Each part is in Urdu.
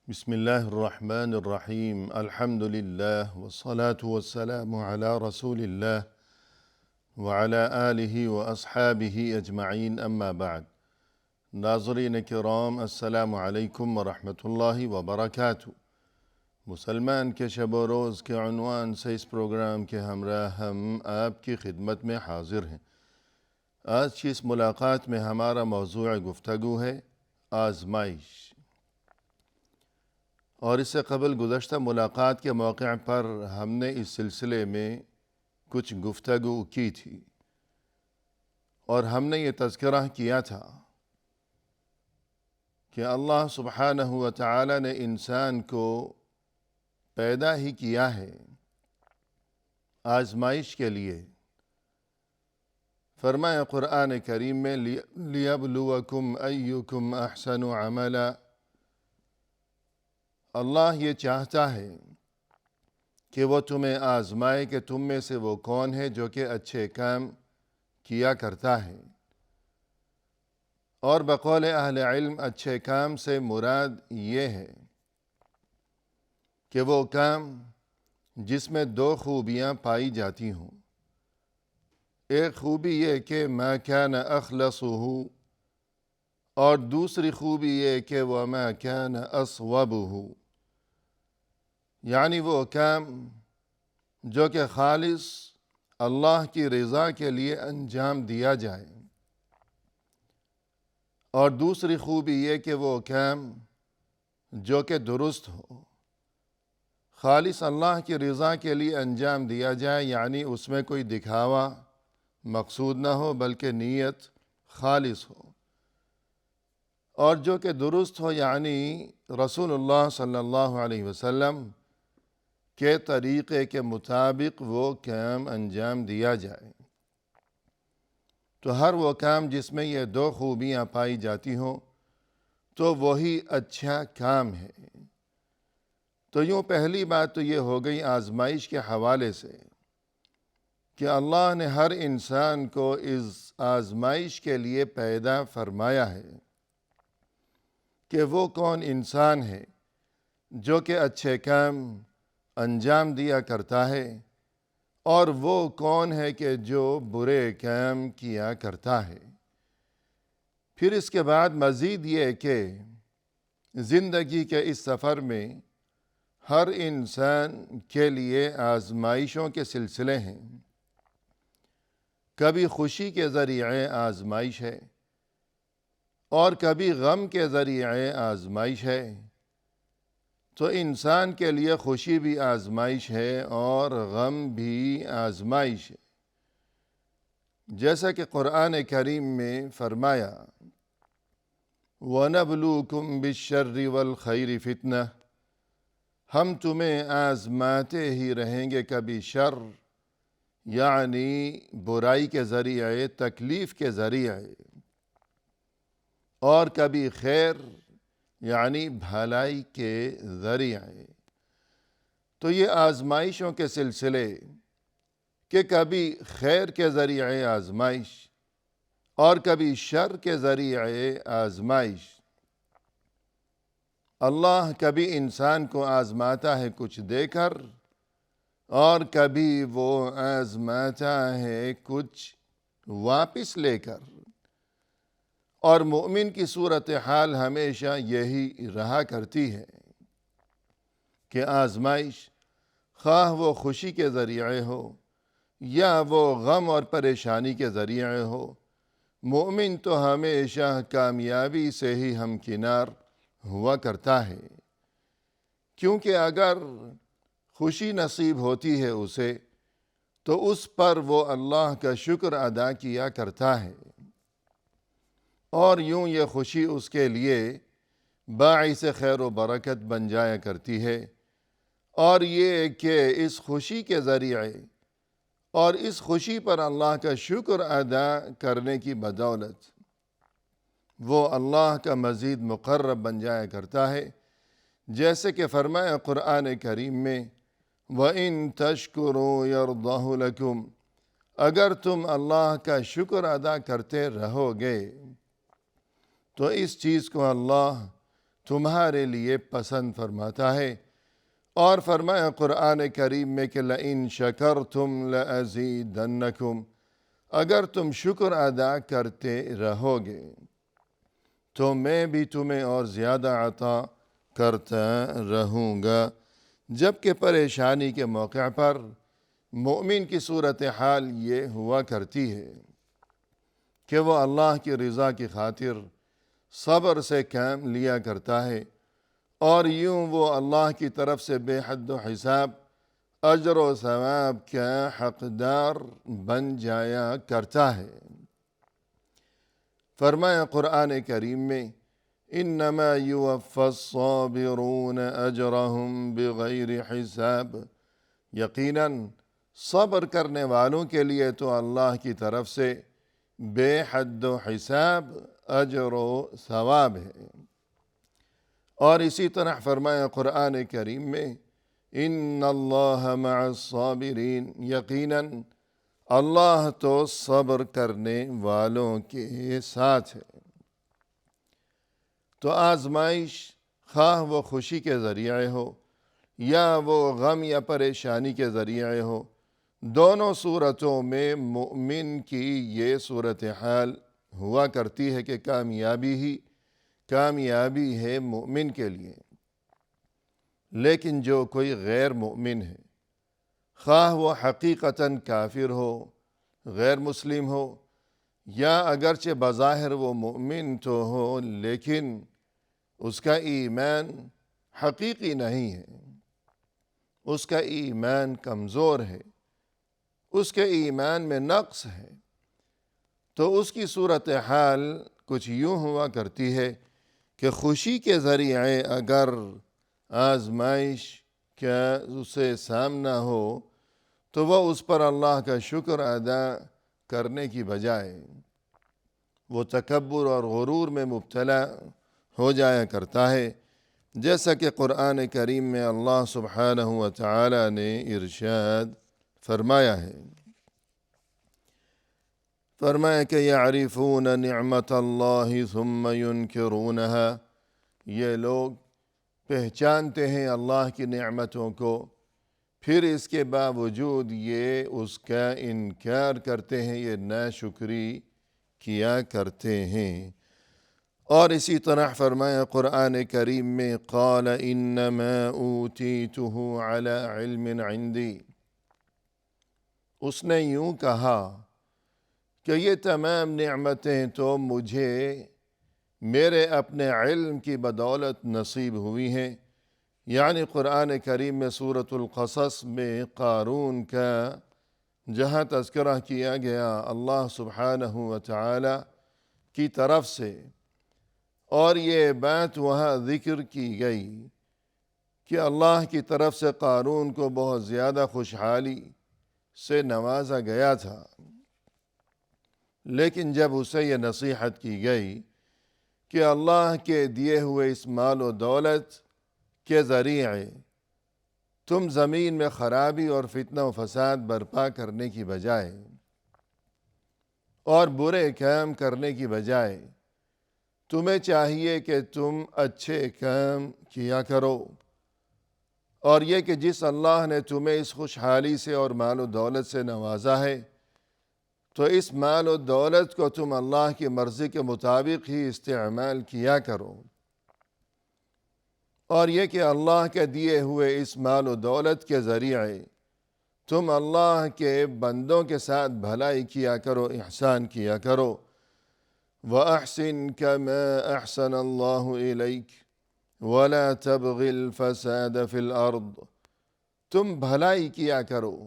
بسم الله الرحمن الرحیم الحمد للہ والصلاة والسلام علی رسول اللہ وعلی آلہ واصحابہ اجمعین اما بعد۔ ناظرین کرام، السلام علیکم ورحمۃ اللہ وبرکاتہ۔ مسلمان کے شب و روز کے عنوان سے اس پروگرام کے ہمراہ ہم آپ کی خدمت میں حاضر ہیں۔ آج کی اس ملاقات میں ہمارا موضوع گفتگو ہے آزمائش، اور اس سے قبل گزشتہ ملاقات کے موقع پر ہم نے اس سلسلے میں کچھ گفتگو کی تھی، اور ہم نے یہ تذکرہ کیا تھا کہ اللہ سبحانہ و تعالی نے انسان کو پیدا ہی کیا ہے آزمائش کے لیے۔ فرمایا قرآن کریم میں لِيَبْلُوَكُمْ أَيُّكُمْ أَحْسَنُ عَمَلًا، اللہ یہ چاہتا ہے کہ وہ تمہیں آزمائے کہ تم میں سے وہ کون ہے جو کہ اچھے کام کیا کرتا ہے۔ اور بقول اہل علم اچھے کام سے مراد یہ ہے کہ وہ کام جس میں دو خوبیاں پائی جاتی ہوں۔ ایک خوبی یہ کہ ما کان اخلصہ، اور دوسری خوبی یہ کہ وما کان اصوبہ، یعنی وہ کام جو کہ خالص اللہ کی رضا کے لیے انجام دیا جائے، اور دوسری خوبی یہ کہ وہ کام جو کہ درست ہو، خالص اللہ کی رضا کے لیے انجام دیا جائے، یعنی اس میں کوئی دکھاوا مقصود نہ ہو بلکہ نیت خالص ہو، اور جو کہ درست ہو یعنی رسول اللہ صلی اللہ علیہ وسلم کے طریقے کے مطابق وہ کام انجام دیا جائے۔ تو ہر وہ کام جس میں یہ دو خوبیاں پائی جاتی ہوں تو وہی اچھا کام ہے۔ تو یوں پہلی بات تو یہ ہو گئی آزمائش کے حوالے سے کہ اللہ نے ہر انسان کو اس آزمائش کے لیے پیدا فرمایا ہے کہ وہ کون انسان ہے جو کہ اچھے کام انجام دیا کرتا ہے، اور وہ کون ہے کہ جو برے کام کیا کرتا ہے۔ پھر اس کے بعد مزید یہ کہ زندگی کے اس سفر میں ہر انسان کے لیے آزمائشوں کے سلسلے ہیں۔ کبھی خوشی کے ذریعے آزمائش ہے اور کبھی غم کے ذریعے آزمائش ہے۔ تو انسان کے لیے خوشی بھی آزمائش ہے اور غم بھی آزمائش ہے، جیسا کہ قرآن کریم میں فرمایا وَنَبْلُوكُمْ بِالشَّرِّ وَالْخَيْرِ فِتْنَةً، ہم تمہیں آزماتے ہی رہیں گے، کبھی شر یعنی برائی کے ذریعے، تکلیف کے ذریعے، اور کبھی خیر یعنی بھلائی کے ذریعے۔ تو یہ آزمائشوں کے سلسلے کہ کبھی خیر کے ذریعے آزمائش اور کبھی شر کے ذریعے آزمائش۔ اللہ کبھی انسان کو آزماتا ہے کچھ دے کر، اور کبھی وہ آزماتا ہے کچھ واپس لے کر، اور مومن کی صورتحال ہمیشہ یہی رہا کرتی ہے کہ آزمائش خواہ وہ خوشی کے ذریعے ہو یا وہ غم اور پریشانی کے ذریعے ہو، مومن تو ہمیشہ کامیابی سے ہی ہمکنار ہوا کرتا ہے، کیونکہ اگر خوشی نصیب ہوتی ہے اسے تو اس پر وہ اللہ کا شکر ادا کیا کرتا ہے، اور یوں یہ خوشی اس کے لیے باعث خیر و برکت بن جایا کرتی ہے۔ اور یہ کہ اس خوشی کے ذریعے اور اس خوشی پر اللہ کا شکر ادا کرنے کی بدولت وہ اللہ کا مزید مقرب بن جایا کرتا ہے، جیسے کہ فرمایا قرآن کریم میں وَإِن تَشْكُرُوا يَرْضَهُ لَكُمْ، اگر تم اللہ کا شکر ادا کرتے رہو گے تو اس چیز کو اللہ تمہارے لیے پسند فرماتا ہے۔ اور فرمایا قرآن کریم میں کہ لَإِن شَكَرْتُمْ لَأَزِيدَنَّكُمْ، اگر تم شکر ادا کرتے رہو گے تو میں بھی تمہیں اور زیادہ عطا کرتا رہوں گا۔ جبکہ پریشانی کے موقع پر مومن کی صورتحال یہ ہوا کرتی ہے کہ وہ اللہ کی رضا کی خاطر صبر سے کام لیا کرتا ہے، اور یوں وہ اللہ کی طرف سے بے حد و حساب اجر و ثواب کا حقدار بن جایا کرتا ہے۔ فرمایا قرآن کریم میں انما یوفی الصابرون اجرہم بغیر حساب، یقیناً صبر کرنے والوں کے لیے تو اللہ کی طرف سے بے حد و حساب اجر و ثواب ہے۔ اور اسی طرح فرمایا قرآن کریم میں ان اللہ مع الصابرین، یقیناً اللہ تو صبر کرنے والوں کے ساتھ ہے۔ تو آزمائش خواہ وہ خوشی کے ذریعے ہو یا وہ غم یا پریشانی کے ذریعے ہو، دونوں صورتوں میں مومن کی یہ صورتحال ہوا کرتی ہے کہ کامیابی ہے مومن کے لیے۔ لیکن جو کوئی غیر مومن ہے، خواہ وہ حقیقتاً کافر ہو، غیر مسلم ہو، یا اگرچہ بظاہر وہ مومن تو ہو لیکن اس کا ایمان حقیقی نہیں ہے، اس کا ایمان کمزور ہے، اس کے ایمان میں نقص ہے، تو اس کی صورتحال کچھ یوں ہوا کرتی ہے کہ خوشی کے ذریعے اگر آزمائش کا اسے سامنا ہو تو وہ اس پر اللہ کا شکر ادا کرنے کی بجائے وہ تکبر اور غرور میں مبتلا ہو جایا کرتا ہے، جیسا کہ قرآن کریم میں اللہ سبحانہ و تعالی نے ارشاد فرمایا ہے۔ فرمایا کہ یعرفون نعمت اللہ ثم ینکرونها، یہ لوگ پہچانتے ہیں اللہ کی نعمتوں کو، پھر اس کے باوجود یہ اس کا انکار کرتے ہیں، یہ ناشکری کیا کرتے ہیں۔ اور اسی طرح فرمایا قرآن کریم میں قال انما اوتیتہ علی علم عندی، اس نے یوں کہا کہ یہ تمام نعمتیں تو مجھے میرے اپنے علم کی بدولت نصیب ہوئی ہیں۔ یعنی قرآن کریم میں سورۃ القصص میں قارون کا جہاں تذکرہ کیا گیا اللہ سبحانہ و تعالی کی طرف سے، اور یہ بات وہاں ذکر کی گئی کہ اللہ کی طرف سے قارون کو بہت زیادہ خوشحالی سے نوازا گیا تھا، لیکن جب اسے یہ نصیحت کی گئی کہ اللہ کے دیے ہوئے اس مال و دولت کے ذریعے تم زمین میں خرابی اور فتنہ و فساد برپا کرنے کی بجائے اور برے کام کرنے کی بجائے تمہیں چاہیے کہ تم اچھے کام کیا کرو، اور یہ کہ جس اللہ نے تمہیں اس خوشحالی سے اور مال و دولت سے نوازا ہے تو اس مال و دولت کو تم اللہ کی مرضی کے مطابق ہی استعمال کیا کرو، اور یہ کہ اللہ کے دیے ہوئے اس مال و دولت کے ذریعے تم اللہ کے بندوں کے ساتھ بھلائی کیا کرو، احسان کیا کرو۔ وَأَحْسِن كَمَا أَحْسَنَ اللَّهُ إِلَيْكَ وَلَا تَبْغِ الْفَسَادَ فِي الْأَرْضِ، تم بھلائی کیا کرو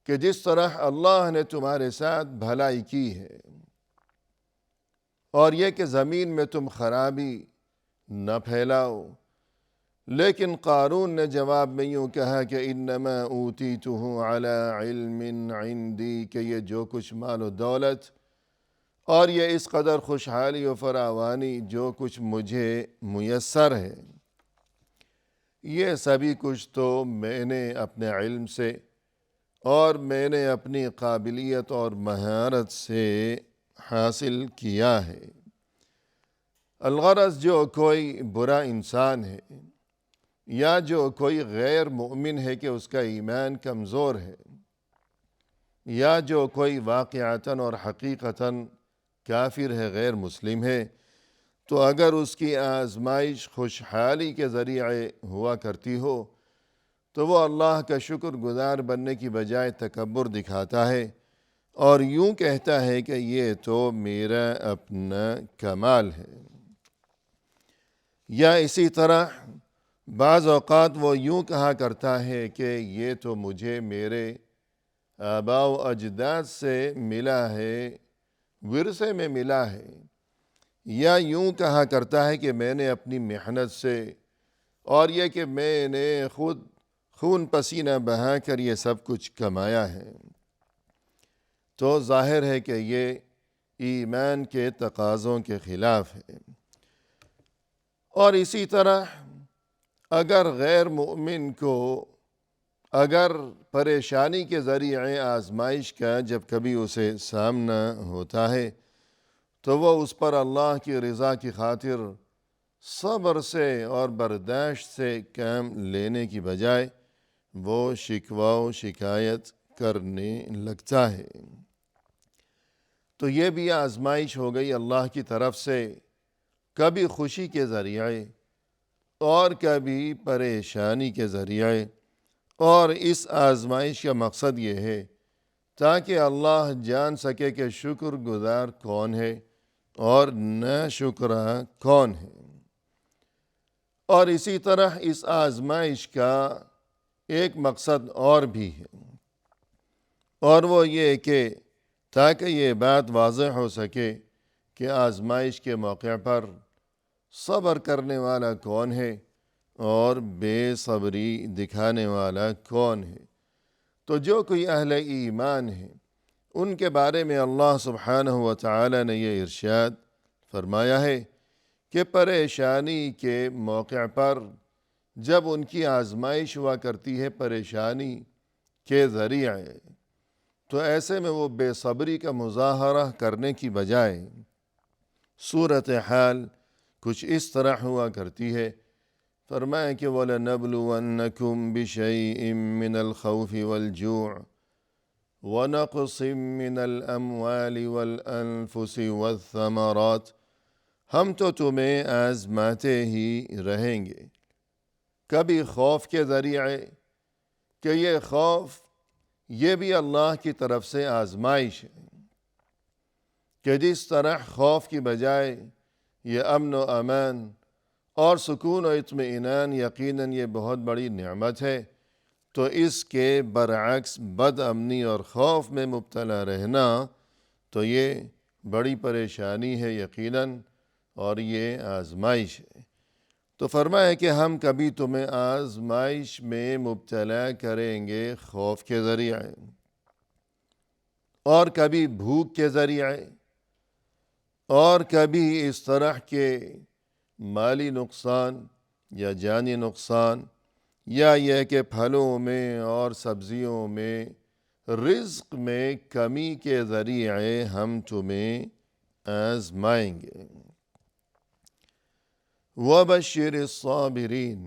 کہ جس طرح اللہ نے تمہارے ساتھ بھلائی کی ہے، اور یہ کہ زمین میں تم خرابی نہ پھیلاؤ۔ لیکن قارون نے جواب میں یوں کہا کہ انما اوتیتہ علی علم عندی، کہ یہ جو کچھ مال و دولت اور یہ اس قدر خوشحالی و فراوانی جو کچھ مجھے میسر ہے، یہ سبھی کچھ تو میں نے اپنے علم سے اور میں نے اپنی قابلیت اور مہارت سے حاصل کیا ہے۔ الغرض جو کوئی برا انسان ہے یا جو کوئی غیر مومن ہے کہ اس کا ایمان کمزور ہے، یا جو کوئی واقعتاً اور حقیقتاً کافر ہے، غیر مسلم ہے، تو اگر اس کی آزمائش خوشحالی کے ذریعے ہوا کرتی ہو تو وہ اللہ کا شکر گزار بننے کی بجائے تکبر دکھاتا ہے اور یوں کہتا ہے کہ یہ تو میرا اپنا کمال ہے۔ یا اسی طرح بعض اوقات وہ یوں کہا کرتا ہے کہ یہ تو مجھے میرے آباء و اجداد سے ملا ہے، ورثے میں ملا ہے، یا یوں کہا کرتا ہے کہ میں نے اپنی محنت سے اور یہ کہ میں نے خود خون پسینہ بہا کر یہ سب کچھ کمایا ہے۔ تو ظاہر ہے کہ یہ ایمان کے تقاضوں کے خلاف ہے۔ اور اسی طرح اگر غیر مومن کو اگر پریشانی کے ذریعے آزمائش کا جب کبھی اسے سامنا ہوتا ہے تو وہ اس پر اللہ کی رضا کی خاطر صبر سے اور برداشت سے کام لینے کی بجائے وہ شکوہ و شکایت کرنے لگتا ہے، تو یہ بھی آزمائش ہو گئی اللہ کی طرف سے، کبھی خوشی کے ذریعے اور کبھی پریشانی کے ذریعے۔ اور اس آزمائش کا مقصد یہ ہے تاکہ اللہ جان سکے کہ شکر گزار کون ہے اور ناشکرا کون ہے۔ اور اسی طرح اس آزمائش کا ایک مقصد اور بھی ہے، اور وہ یہ کہ تاکہ یہ بات واضح ہو سکے کہ آزمائش کے موقع پر صبر کرنے والا کون ہے اور بے صبری دکھانے والا کون ہے۔ تو جو کوئی اہل ایمان ہے ان کے بارے میں اللہ سبحانہ و تعالی نے یہ ارشاد فرمایا ہے کہ پریشانی کے موقع پر جب ان کی آزمائش ہوا کرتی ہے پریشانی کے ذریعے، تو ایسے میں وہ بے صبری کا مظاہرہ کرنے کی بجائے صورتحال کچھ اس طرح ہوا کرتی ہے۔ فرمایا کہ وَلَنَبْلُوَنَّكُمْ بِشَيْءٍ مِّنَ الْخَوْفِ وَالْجُوعِ وَنَقْصٍ مِّنَ الْأَمْوَالِ وَالْأَنفُسِ وَالثَّمَرَاتِ، ہم تو تمہیں آزماتے ہی رہیں گے، کبھی خوف کے ذریعے کہ یہ خوف یہ بھی اللہ کی طرف سے آزمائش ہے، کہ جس طرح خوف کی بجائے یہ امن و امان اور سکون و اطمئنان یقیناً یہ بہت بڑی نعمت ہے، تو اس کے برعکس بد امنی اور خوف میں مبتلا رہنا تو یہ بڑی پریشانی ہے یقیناً، اور یہ آزمائش ہے۔ تو فرمایا کہ ہم کبھی تمہیں آزمائش میں مبتلا کریں گے خوف کے ذریعے، اور کبھی بھوک کے ذریعے، اور کبھی اس طرح کے مالی نقصان یا جانی نقصان، یا یہ کہ پھلوں میں اور سبزیوں میں رزق میں کمی کے ذریعے ہم تمہیں آزمائیں گے۔ وَبَشِّرِ الصَّابِرِينَ،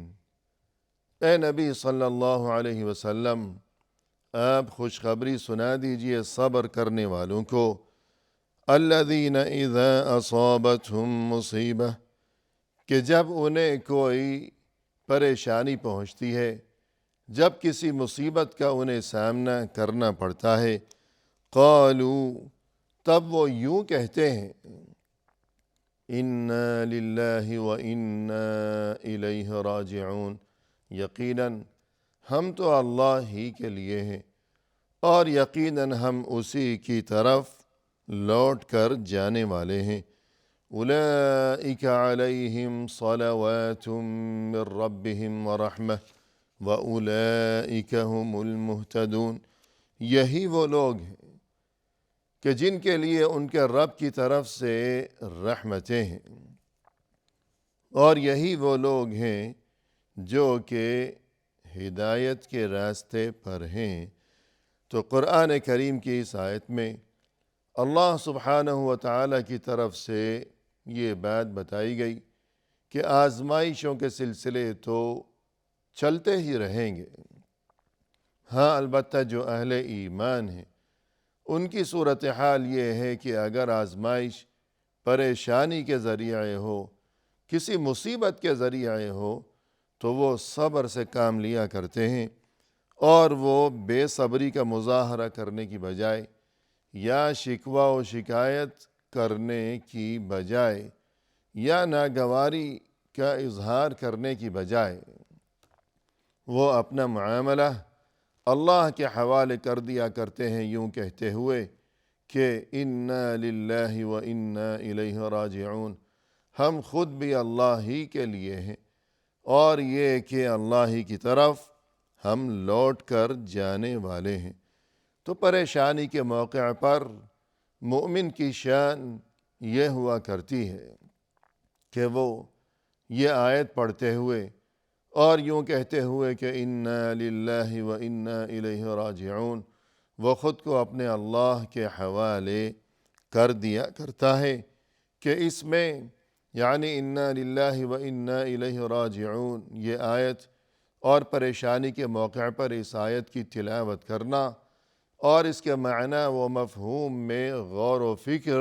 اے نبی صلی اللہ علیہ وسلم آپ خوشخبری سنا دیجئے صبر کرنے والوں کو، الذین اذا اصابتہم مصیبہ، کہ جب انہیں کوئی پریشانی پہنچتی ہے، جب کسی مصیبت کا انہیں سامنا کرنا پڑتا ہے، قالوا، تب وہ یوں کہتے ہیں، انا للہ و انا الیہ راجعون، یقیناً ہم تو اللہ ہی کے لیے ہیں اور یقیناً ہم اسی کی طرف لوٹ کر جانے والے ہیں۔ اولئک علیہم صلوات من ربہم ورحمہ واولئک هم المہتدون، یہی وہ لوگ ہیں کہ جن کے لیے ان کے رب کی طرف سے رحمتیں ہیں، اور یہی وہ لوگ ہیں جو کہ ہدایت کے راستے پر ہیں۔ تو قرآن کریم کی اس آیت میں اللہ سبحانہ و تعالیٰ کی طرف سے یہ بات بتائی گئی کہ آزمائشوں کے سلسلے تو چلتے ہی رہیں گے۔ ہاں البتہ جو اہل ایمان ہیں ان کی صورتحال یہ ہے کہ اگر آزمائش پریشانی کے ذریعے ہو، کسی مصیبت کے ذریعے ہو، تو وہ صبر سے کام لیا کرتے ہیں، اور وہ بے صبری کا مظاہرہ کرنے کی بجائے یا شکوہ و شکایت کرنے کی بجائے یا ناگواری کا اظہار کرنے کی بجائے وہ اپنا معاملہ اللہ کے حوالے کر دیا کرتے ہیں، یوں کہتے ہوئے کہ اِنَّا لِلَّهِ وَإِنَّا إِلَيْهِ راجعون، ہم خود بھی اللہ ہی کے لیے ہیں اور یہ کہ اللہ ہی کی طرف ہم لوٹ کر جانے والے ہیں۔ تو پریشانی کے موقع پر مومن کی شان یہ ہوا کرتی ہے کہ وہ یہ آیت پڑھتے ہوئے اور یوں کہتے ہوئے کہ اِنَّا لِلَّهِ وَإِنَّا إِلَيْهِ راجعون، وہ خود کو اپنے اللہ کے حوالے کر دیا کرتا ہے کہ اس میں یعنی اِنَّا لِلَّهِ وَإِنَّا إِلَيْهِ راجعون یہ آیت اور پریشانی کے موقع پر اس آیت کی تلاوت کرنا اور اس کے معنی و مفہوم میں غور و فکر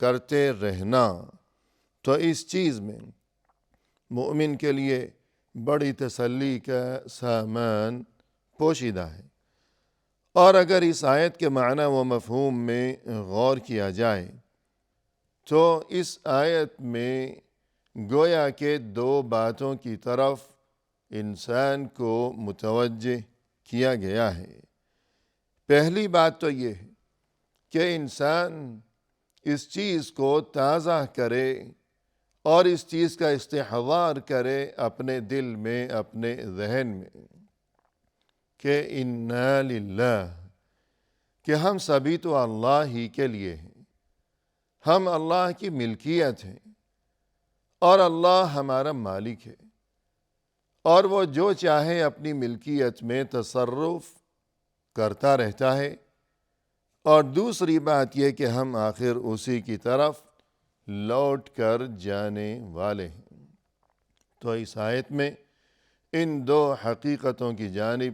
کرتے رہنا، تو اس چیز میں مومن کے لیے بڑی تسلی کا سامان پوشیدہ ہے۔ اور اگر اس آیت کے معنی و مفہوم میں غور کیا جائے تو اس آیت میں گویا کہ دو باتوں کی طرف انسان کو متوجہ کیا گیا ہے۔ پہلی بات تو یہ ہے کہ انسان اس چیز کو تازہ کرے اور اس چیز کا استحضار کرے اپنے دل میں، اپنے ذہن میں، کہ اِنَّا لِلَّهِ، کہ ہم سبھی تو اللہ ہی کے لیے ہیں، ہم اللہ کی ملکیت ہیں اور اللہ ہمارا مالک ہے، اور وہ جو چاہے اپنی ملکیت میں تصرف کرتا رہتا ہے، اور دوسری بات یہ کہ ہم آخر اسی کی طرف لوٹ کر جانے والے ہیں۔ تو اس آیت میں ان دو حقیقتوں کی جانب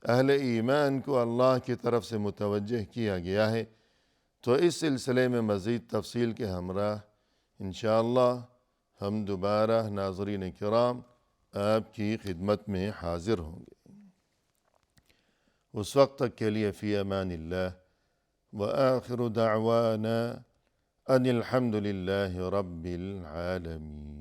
اہل ایمان کو اللہ کی طرف سے متوجہ کیا گیا ہے۔ تو اس سلسلے میں مزید تفصیل کے ہمراہ انشاءاللہ ہم دوبارہ ناظرین کرام آپ کی خدمت میں حاضر ہوں گے۔ اس وقت تک کے لیے فی امان اللہ، وآخر دعوانا ان الحمد للہ رب العالمین۔